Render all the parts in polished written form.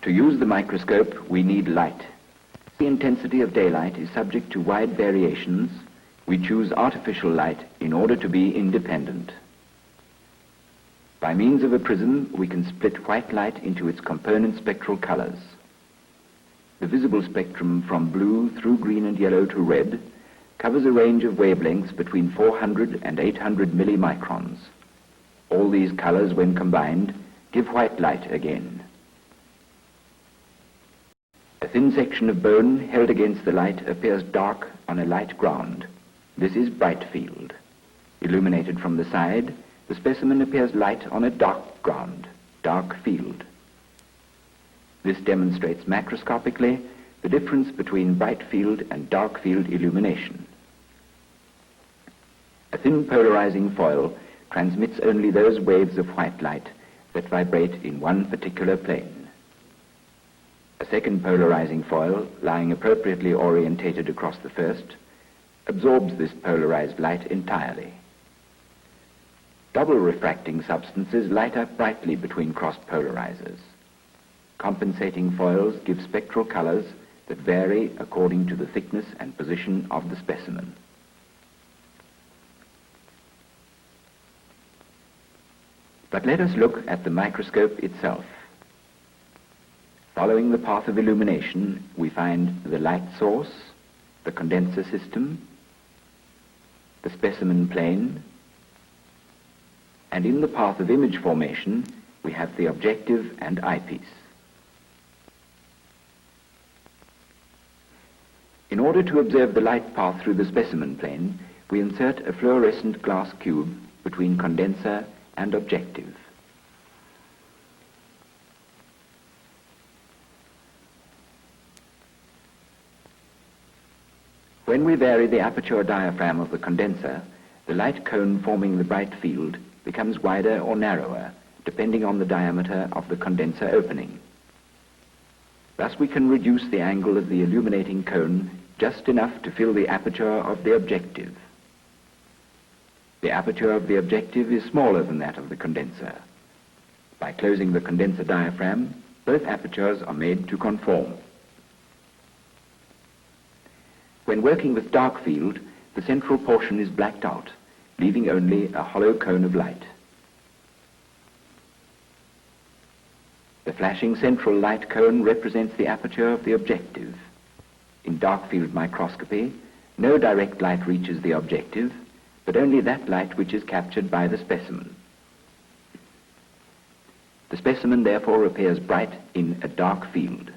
To use the microscope, we need light. The intensity of daylight is subject to wide variations. We choose artificial light in order to be independent. By means of a prism, we can split white light into its component spectral colors. The visible spectrum from blue through green and yellow to red covers a range of wavelengths between 400 and 800 millimicrons. All these colors, when combined, give white light again. A thin section of bone held against the light appears dark on a light ground. This is bright field. Illuminated from the side, the specimen appears light on a dark ground, dark field. This demonstrates macroscopically the difference between bright field and dark field illumination. A thin polarizing foil transmits only those waves of white light that vibrate in one particular plane. A second polarizing foil, lying appropriately orientated across the first, absorbs this polarized light entirely. Double refracting substances light up brightly between crossed polarizers. Compensating foils give spectral colors that vary according to the thickness and position of the specimen. But let us look at the microscope itself. Following the path of illumination, we find the light source, the condenser system, the specimen plane, and in the path of image formation, we have the objective and eyepiece. In order to observe the light path through the specimen plane, we insert a fluorescent glass cube between condenser and objective. When we vary the aperture diaphragm of the condenser, the light cone forming the bright field becomes wider or narrower, depending on the diameter of the condenser opening. Thus we can reduce the angle of the illuminating cone just enough to fill the aperture of the objective. The aperture of the objective is smaller than that of the condenser. By closing the condenser diaphragm, both apertures are made to conform. When working with dark field, the central portion is blacked out, leaving only a hollow cone of light. The flashing central light cone represents the aperture of the objective. In dark field microscopy, no direct light reaches the objective, but only that light which is captured by the specimen. The specimen therefore appears bright in a dark field.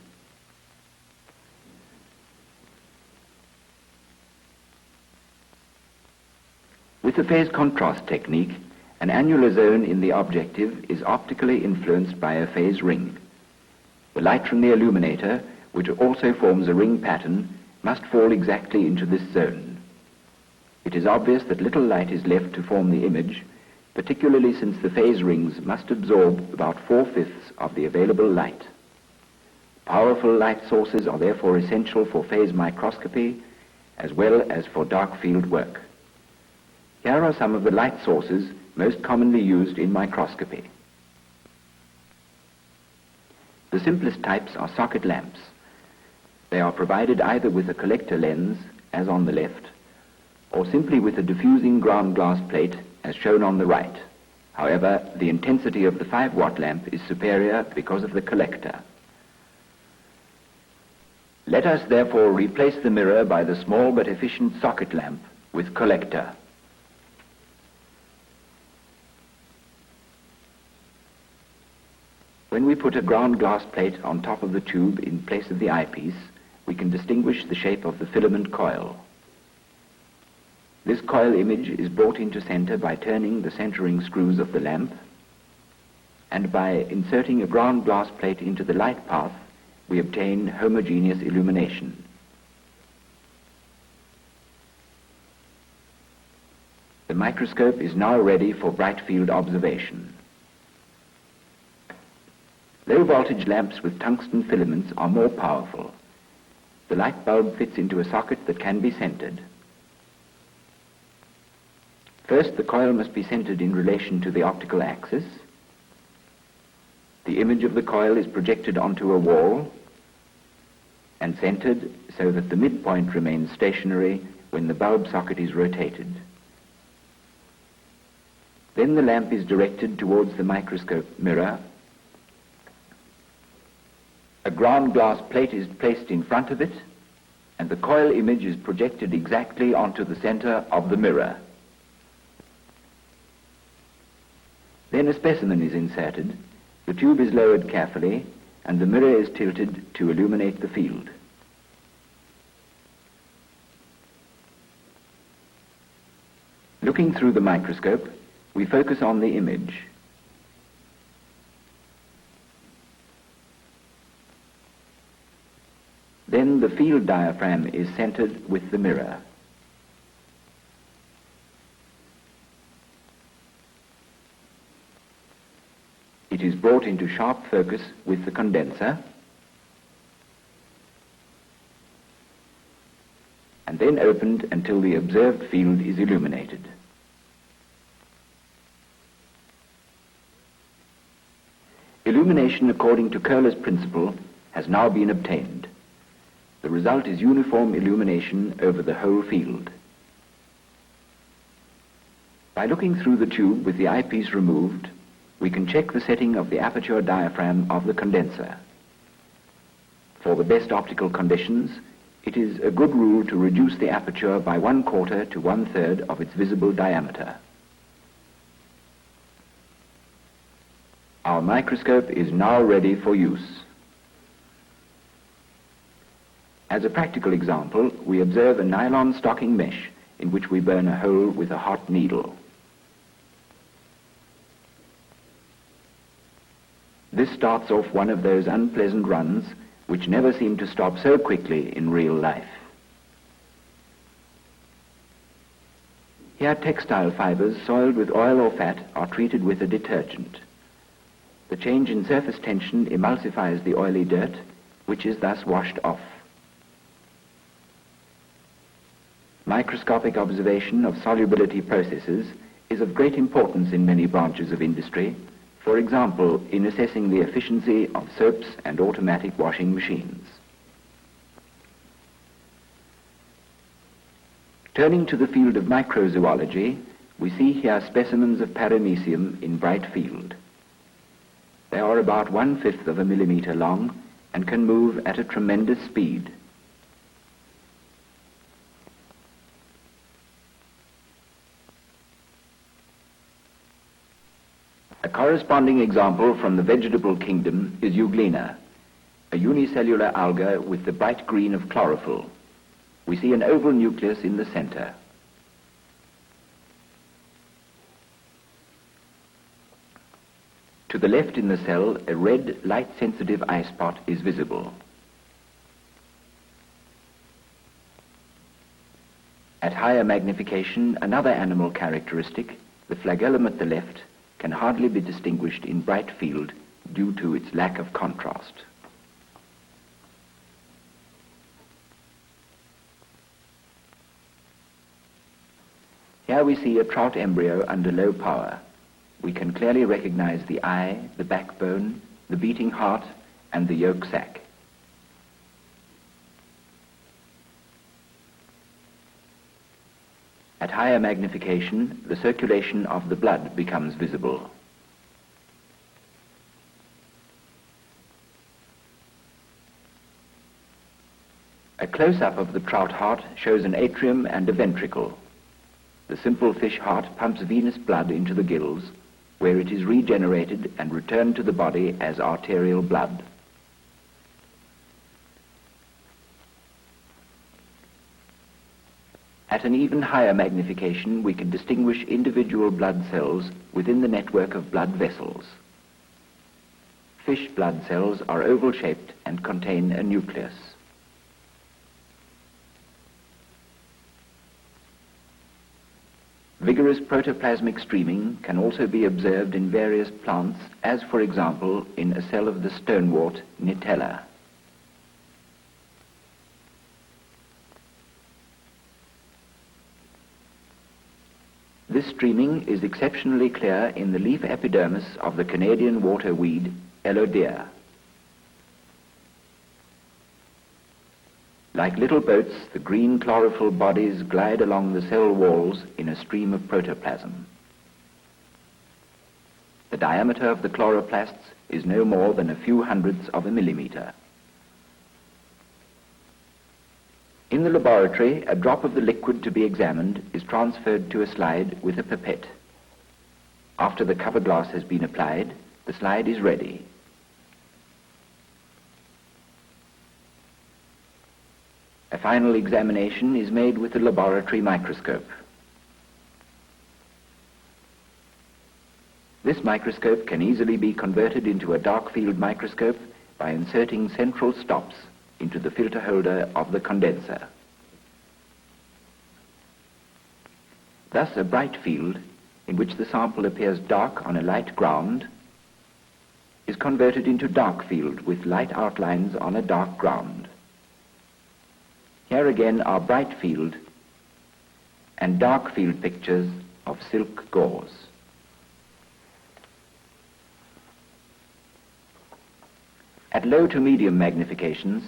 With the phase contrast technique, an annular zone in the objective is optically influenced by a phase ring. The light from the illuminator, which also forms a ring pattern, must fall exactly into this zone. It is obvious that little light is left to form the image, particularly since the phase rings must absorb about 4/5 of the available light. Powerful light sources are therefore essential for phase microscopy as well as for dark field work. Here are some of the light sources most commonly used in microscopy. The simplest types are socket lamps. They are provided either with a collector lens, as on the left, or simply with a diffusing ground glass plate, as shown on the right. However, the intensity of the 5-watt lamp is superior because of the collector. Let us therefore replace the mirror by the small but efficient socket lamp with collector. When we put a ground glass plate on top of the tube in place of the eyepiece, we can distinguish the shape of the filament coil. This coil image is brought into center by turning the centering screws of the lamp, and by inserting a ground glass plate into the light path, we obtain homogeneous illumination. The microscope is now ready for bright field observation. Low voltage lamps with tungsten filaments are more powerful. The light bulb fits into a socket that can be centered. First, the coil must be centered in relation to the optical axis. The image of the coil is projected onto a wall and centered so that the midpoint remains stationary when the bulb socket is rotated. Then the lamp is directed towards the microscope mirror. A ground glass plate is placed in front of it, and the coil image is projected exactly onto the center of the mirror. Then a specimen is inserted, the tube is lowered carefully, and the mirror is tilted to illuminate the field. Looking through the microscope, we focus on the image. Then the field diaphragm is centered with the mirror. It is brought into sharp focus with the condenser, and then opened until the observed field is illuminated. Illumination according to Köhler's principle has now been obtained. The result is uniform illumination over the whole field. By looking through the tube with the eyepiece removed, we can check the setting of the aperture diaphragm of the condenser. For the best optical conditions, it is a good rule to reduce the aperture by 1/4 to 1/3 of its visible diameter. Our microscope is now ready for use. As a practical example, we observe a nylon stocking mesh in which we burn a hole with a hot needle. This starts off one of those unpleasant runs which never seem to stop so quickly in real life. Here textile fibers soiled with oil or fat are treated with a detergent. The change in surface tension emulsifies the oily dirt, which is thus washed off. Microscopic observation of solubility processes is of great importance in many branches of industry, for example, in assessing the efficiency of soaps and automatic washing machines. Turning to the field of microzoology, we see here specimens of paramecium in bright field. They are about 1/5 of a millimeter long and can move at a tremendous speed. A corresponding example from the vegetable kingdom is Euglena, a unicellular alga with the bright green of chlorophyll. We see an oval nucleus in the center. To the left in the cell, a red, light-sensitive eye spot is visible. At higher magnification, another animal characteristic, the flagellum at the left, can hardly be distinguished in bright field due to its lack of contrast. Here we see a trout embryo under low power. We can clearly recognize the eye, the backbone, the beating heart, and the yolk sac. At higher magnification, the circulation of the blood becomes visible. A close-up of the trout heart shows an atrium and a ventricle. The simple fish heart pumps venous blood into the gills, where it is regenerated and returned to the body as arterial blood. At an even higher magnification, we can distinguish individual blood cells within the network of blood vessels. Fish blood cells are oval-shaped and contain a nucleus. Vigorous protoplasmic streaming can also be observed in various plants, as for example in a cell of the stonewort Nitella. This streaming is exceptionally clear in the leaf epidermis of the Canadian water weed fellow deer. Like little boats, the green chlorophyll bodies glide along the cell walls in a stream of protoplasm. The diameter of the chloroplasts is no more than a few hundredths of a millimeter. In the laboratory, a drop of the liquid to be examined is transferred to a slide with a pipette. After the cover glass has been applied, the slide is ready. A final examination is made with the laboratory microscope. This microscope can easily be converted into a dark field microscope by inserting central stops into the filter holder of the condenser. Thus a bright field, in which the sample appears dark on a light ground, is converted into dark field with light outlines on a dark ground. Here again are bright field and dark field pictures of silk gauze. At low to medium magnifications,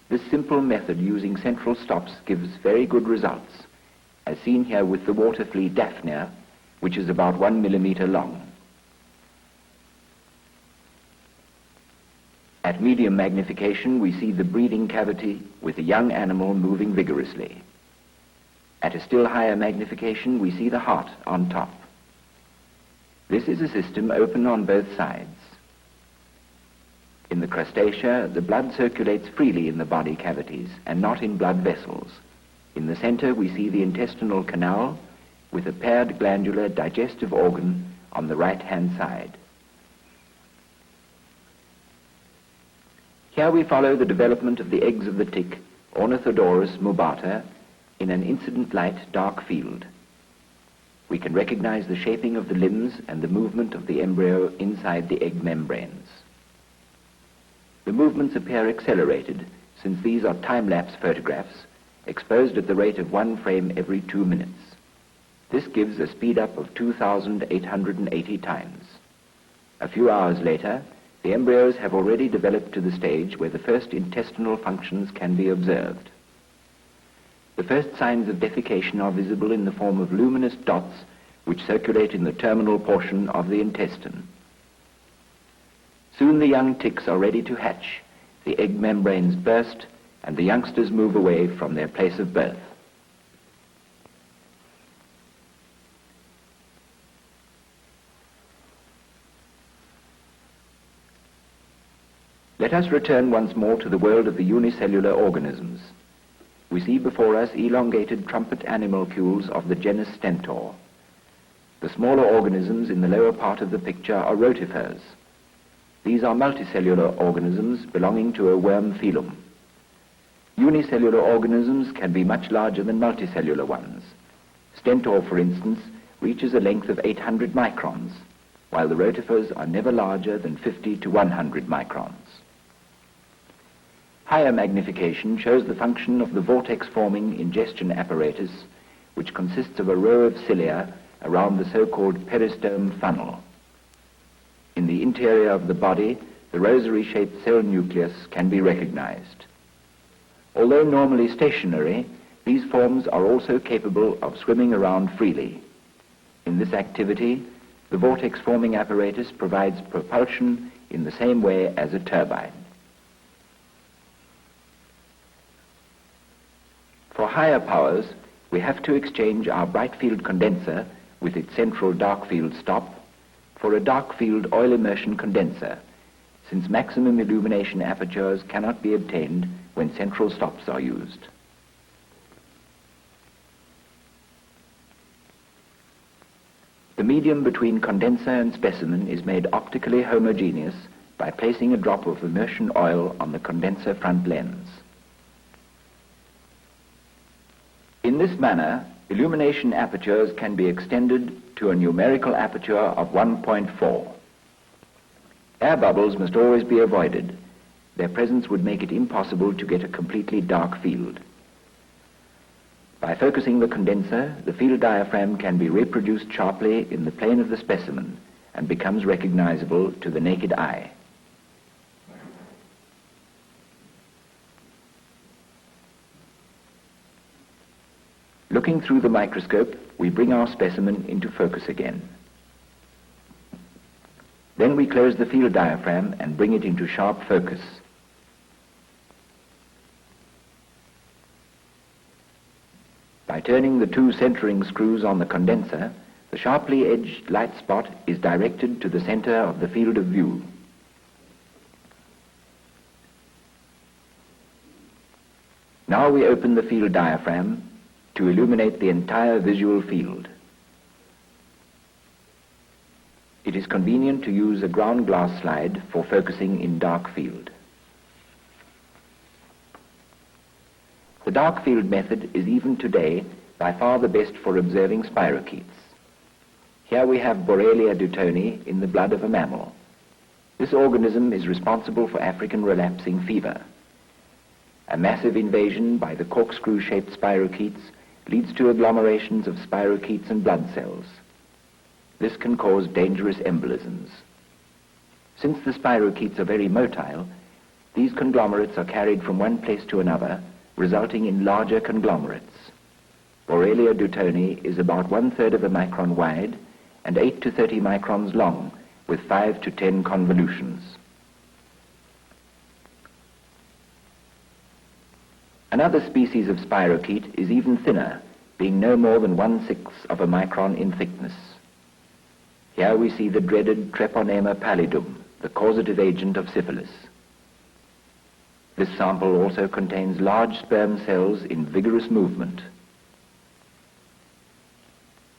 this simple method using central stops gives very good results, as seen here with the water flea Daphnia, which is about 1 millimeter long. At medium magnification, we see the breeding cavity with the young animal moving vigorously. At a still higher magnification, we see the heart on top. This is a system open on both sides. In the crustacea, the blood circulates freely in the body cavities and not in blood vessels. In the center, we see the intestinal canal with a paired glandular digestive organ on the right-hand side. Here we follow the development of the eggs of the tick, Ornithodorus mubata, in an incident light dark field. We can recognize the shaping of the limbs and the movement of the embryo inside the egg membranes. The movements appear accelerated, since these are time-lapse photographs exposed at the rate of 1 frame every 2 minutes. This gives a speed-up of 2,880 times. A few hours later, the embryos have already developed to the stage where the first intestinal functions can be observed. The first signs of defecation are visible in the form of luminous dots which circulate in the terminal portion of the intestine. Soon the young ticks are ready to hatch, the egg membranes burst, and the youngsters move away from their place of birth. Let us return once more to the world of the unicellular organisms. We see before us elongated trumpet animalcules of the genus Stentor. The smaller organisms in the lower part of the picture are rotifers. These are multicellular organisms belonging to a worm phylum. Unicellular organisms can be much larger than multicellular ones. Stentor, for instance, reaches a length of 800 microns, while the rotifers are never larger than 50 to 100 microns. Higher magnification shows the function of the vortex-forming ingestion apparatus, which consists of a row of cilia around the so-called peristome funnel. In the interior of the body, the rosary-shaped cell nucleus can be recognized. Although normally stationary, these forms are also capable of swimming around freely. In this activity, the vortex-forming apparatus provides propulsion in the same way as a turbine. For higher powers, we have to exchange our bright field condenser with its central dark field stop for a dark field oil immersion condenser, since maximum illumination apertures cannot be obtained when central stops are used. The medium between condenser and specimen is made optically homogeneous by placing a drop of immersion oil on the condenser front lens. In this manner, illumination apertures can be extended to a numerical aperture of 1.4. Air bubbles must always be avoided. Their presence would make it impossible to get a completely dark field. By focusing the condenser, the field diaphragm can be reproduced sharply in the plane of the specimen and becomes recognizable to the naked eye. Looking through the microscope, we bring our specimen into focus again. Then we close the field diaphragm and bring it into sharp focus. By turning the two centering screws on the condenser, the sharply edged light spot is directed to the center of the field of view. Now we open the field diaphragm to illuminate the entire visual field. It is convenient to use a ground glass slide for focusing in dark field. The dark field method is even today by far the best for observing spirochetes. Here we have Borrelia dutoni in the blood of a mammal. This organism is responsible for African relapsing fever. A massive invasion by the corkscrew-shaped spirochetes leads to agglomerations of spirochetes and blood cells. This can cause dangerous embolisms. Since the spirochetes are very motile, these conglomerates are carried from one place to another, resulting in larger conglomerates. Borrelia dutoni is about 1/3 of a micron wide and 8 to 30 microns long, with 5 to 10 convolutions. Another species of spirochete is even thinner, being no more than 1/6 of a micron in thickness. Here we see the dreaded Treponema pallidum, the causative agent of syphilis. This sample also contains large sperm cells in vigorous movement.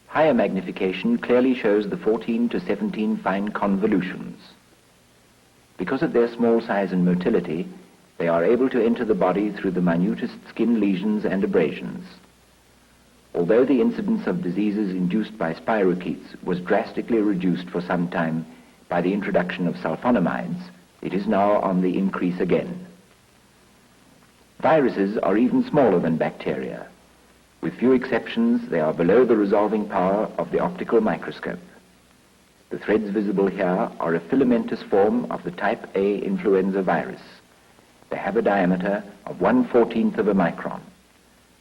Higher magnification clearly shows the 14 to 17 fine convolutions. Because of their small size and motility, they are able to enter the body through the minutest skin lesions and abrasions. Although the incidence of diseases induced by spirochetes was drastically reduced for some time by the introduction of sulfonamides, it is now on the increase again. Viruses are even smaller than bacteria. With few exceptions, they are below the resolving power of the optical microscope. The threads visible here are a filamentous form of the type A influenza virus. They have a diameter of 1/14 of a micron.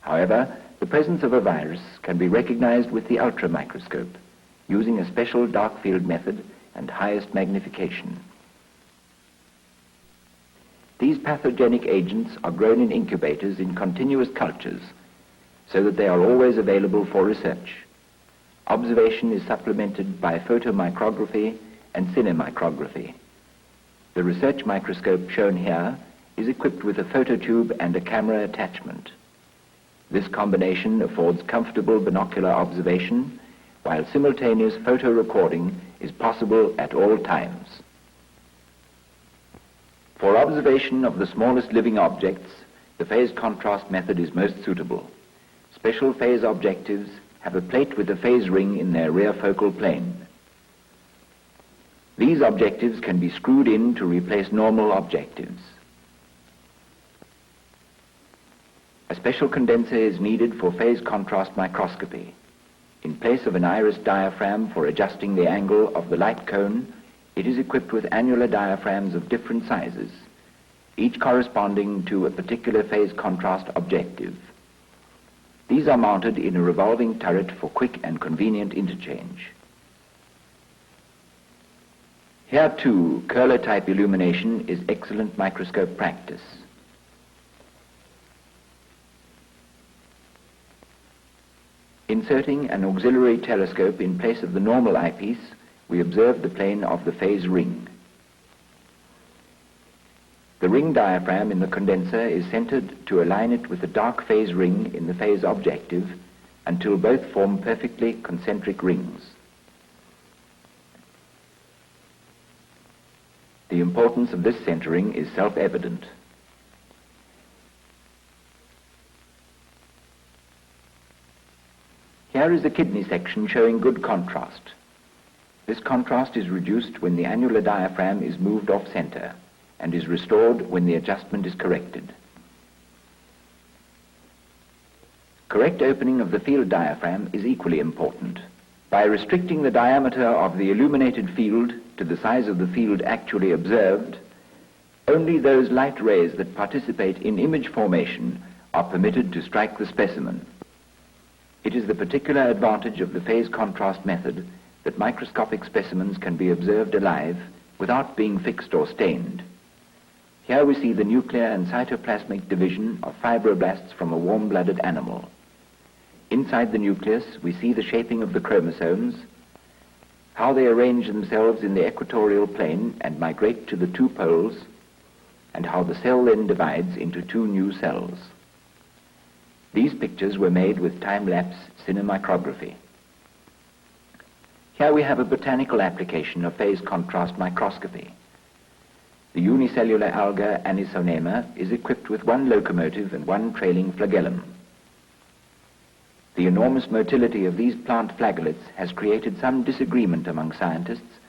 However, the presence of a virus can be recognized with the ultramicroscope, using a special dark field method and highest magnification. These pathogenic agents are grown in incubators in continuous cultures, so that they are always available for research. Observation is supplemented by photomicrography and cinemicrography. The research microscope shown here is equipped with a phototube and a camera attachment. This combination affords comfortable binocular observation, while simultaneous photo recording is possible at all times. For observation of the smallest living objects, the phase contrast method is most suitable. Special phase objectives have a plate with a phase ring in their rear focal plane. These objectives can be screwed in to replace normal objectives. A special condenser is needed for phase contrast microscopy. In place of an iris diaphragm for adjusting the angle of the light cone, it is equipped with annular diaphragms of different sizes, each corresponding to a particular phase contrast objective. These are mounted in a revolving turret for quick and convenient interchange. Here too, curler-type illumination is excellent microscope practice. Inserting an auxiliary telescope in place of the normal eyepiece, we observe the plane of the phase ring. The ring diaphragm in the condenser is centered to align it with the dark phase ring in the phase objective until both form perfectly concentric rings. The importance of this centering is self-evident. Here is a kidney section showing good contrast. This contrast is reduced when the annular diaphragm is moved off center and is restored when the adjustment is corrected. Correct opening of the field diaphragm is equally important. By restricting the diameter of the illuminated field to the size of the field actually observed, only those light rays that participate in image formation are permitted to strike the specimen. It is the particular advantage of the phase contrast method that microscopic specimens can be observed alive without being fixed or stained. Here we see the nuclear and cytoplasmic division of fibroblasts from a warm-blooded animal. Inside the nucleus, we see the shaping of the chromosomes, how they arrange themselves in the equatorial plane and migrate to the two poles, and how the cell then divides into two new cells. These pictures were made with time-lapse cinemicrography. Here we have a botanical application of phase contrast microscopy. The unicellular alga Anisonema is equipped with one locomotive and one trailing flagellum. The enormous motility of these plant flagellates has created some disagreement among scientists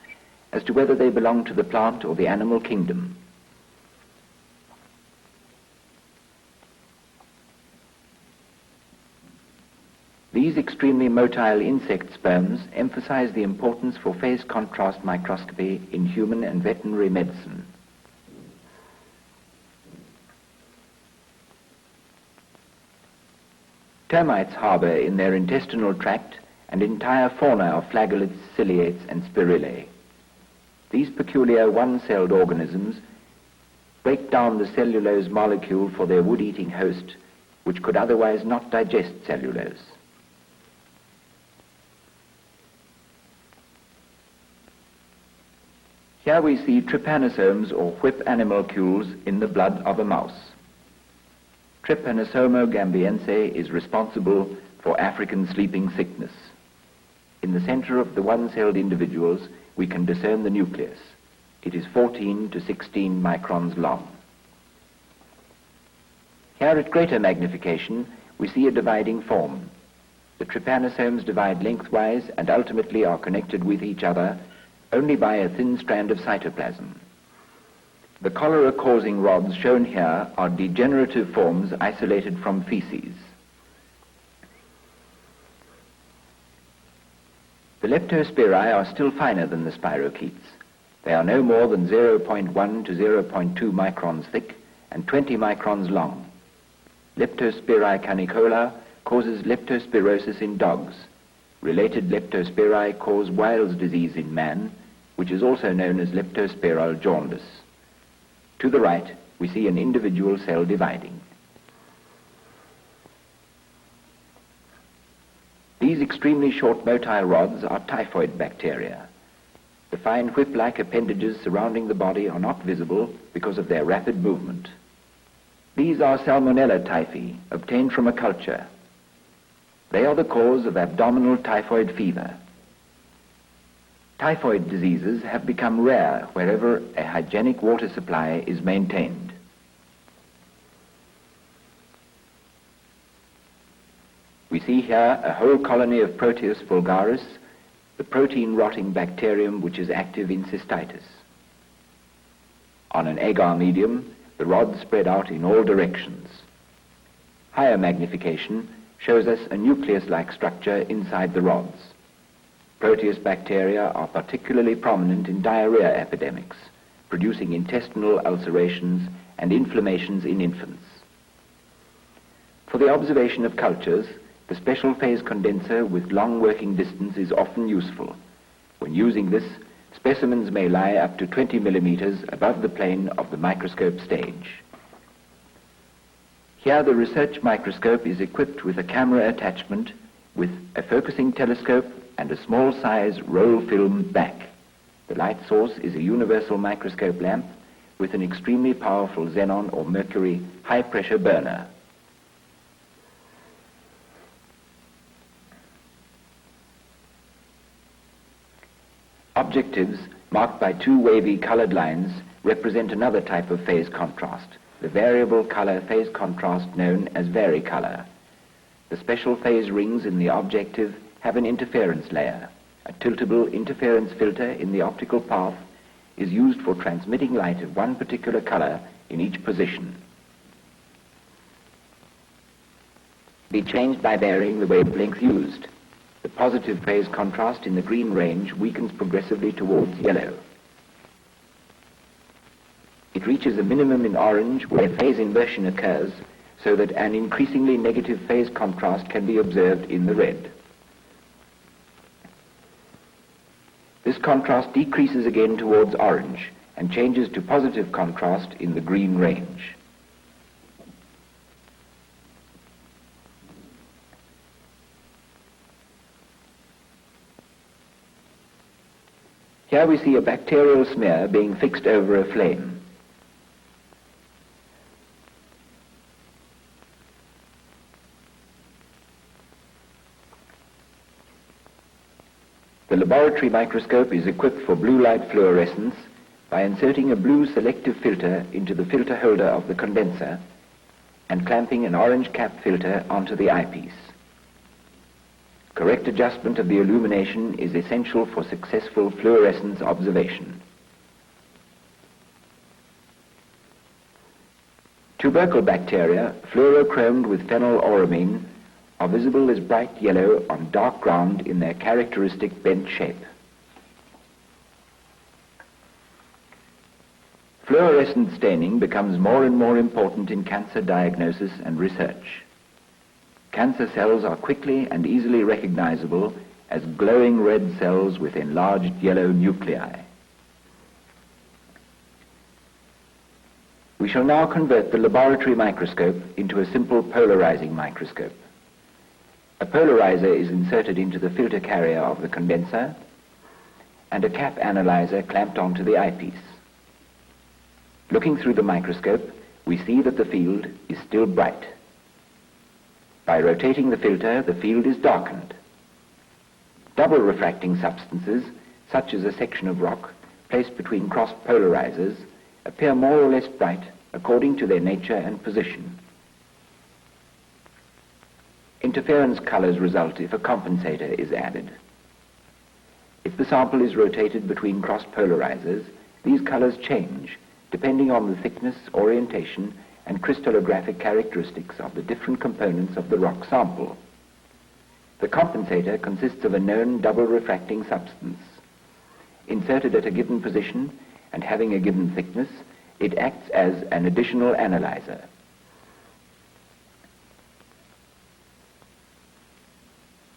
as to whether they belong to the plant or the animal kingdom. These extremely motile insect sperms emphasize the importance for phase contrast microscopy in human and veterinary medicine. Termites harbor in their intestinal tract an entire fauna of flagellates, ciliates, and spirillae. These peculiar one-celled organisms break down the cellulose molecule for their wood-eating host, which could otherwise not digest cellulose. Here we see trypanosomes or whip animalcules in the blood of a mouse. Trypanosoma gambiense is responsible for African sleeping sickness. In the center of the one-celled individuals, we can discern the nucleus. It is 14 to 16 microns long. Here at greater magnification, we see a dividing form. The trypanosomes divide lengthwise and ultimately are connected with each other only by a thin strand of cytoplasm. The cholera-causing rods shown here are degenerative forms isolated from feces. The leptospirae are still finer than the spirochetes. They are no more than 0.1 to 0.2 microns thick and 20 microns long. Leptospirae canicola causes leptospirosis in dogs. Related leptospirae cause Weil's disease in man, which is also known as leptospiral jaundice. To the right, we see an individual cell dividing. These extremely short motile rods are typhoid bacteria. The fine whip-like appendages surrounding the body are not visible because of their rapid movement. These are Salmonella typhi, obtained from a culture. They are the cause of abdominal typhoid fever. Typhoid diseases have become rare wherever a hygienic water supply is maintained. We see here a whole colony of Proteus vulgaris, the protein-rotting bacterium which is active in cystitis. On an agar medium, the rods spread out in all directions. Higher magnification shows us a nucleus-like structure inside the rods. Proteus bacteria are particularly prominent in diarrhea epidemics, producing intestinal ulcerations and inflammations in infants. For the observation of cultures, the special phase condenser with long working distance is often useful. When using this, specimens may lie up to 20 millimeters above the plane of the microscope stage. Here the research microscope is equipped with a camera attachment with a focusing telescope and a small size roll film back. The light source is a universal microscope lamp with an extremely powerful xenon or mercury high pressure burner. Objectives marked by two wavy colored lines represent another type of phase contrast, the variable color phase contrast known as varicolor. The special phase rings in the objective have an interference layer. A tiltable interference filter in the optical path is used for transmitting light of one particular color in each position. Be changed by varying the wavelength used. The positive phase contrast in the green range weakens progressively towards yellow. It reaches a minimum in orange where phase inversion occurs, so that an increasingly negative phase contrast can be observed in the red. This contrast decreases again towards orange and changes to positive contrast in the green range. Here we see a bacterial smear being fixed over a flame. The laboratory microscope is equipped for blue light fluorescence by inserting a blue selective filter into the filter holder of the condenser and clamping an orange cap filter onto the eyepiece. Correct adjustment of the illumination is essential for successful fluorescence observation. Tubercle bacteria, fluorochromed with phenyloramine, are visible as bright yellow on dark ground in their characteristic bent shape. Fluorescent staining becomes more and more important in cancer diagnosis and research. Cancer cells are quickly and easily recognizable as glowing red cells with enlarged yellow nuclei. We shall now convert the laboratory microscope into a simple polarizing microscope. A polarizer is inserted into the filter carrier of the condenser and a cap analyzer clamped onto the eyepiece. Looking through the microscope, we see that the field is still bright. By rotating the filter, the field is darkened. Double refracting substances, such as a section of rock placed between cross polarizers, appear more or less bright according to their nature and position. Interference colors result if a compensator is added. If the sample is rotated between cross polarizers, these colors change depending on the thickness, orientation, and crystallographic characteristics of the different components of the rock sample. The compensator consists of a known double refracting substance. Inserted at a given position and having a given thickness, it acts as an additional analyzer.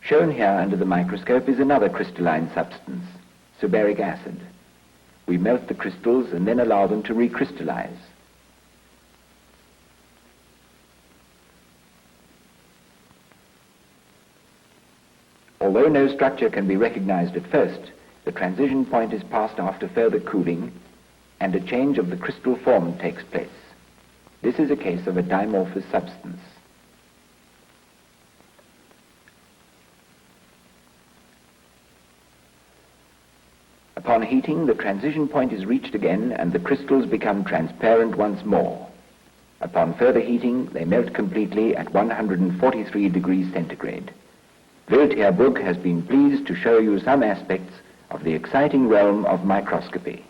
Shown here under the microscope is another crystalline substance, surberic acid. We melt the crystals and then allow them to recrystallize. Although no structure can be recognized at first, the transition point is passed after further cooling and a change of the crystal form takes place. This is a case of a dimorphous substance. Upon heating, the transition point is reached again and the crystals become transparent once more. Upon further heating, they melt completely at 143 degrees centigrade. Heerbrugg has been pleased to show you some aspects of the exciting realm of microscopy.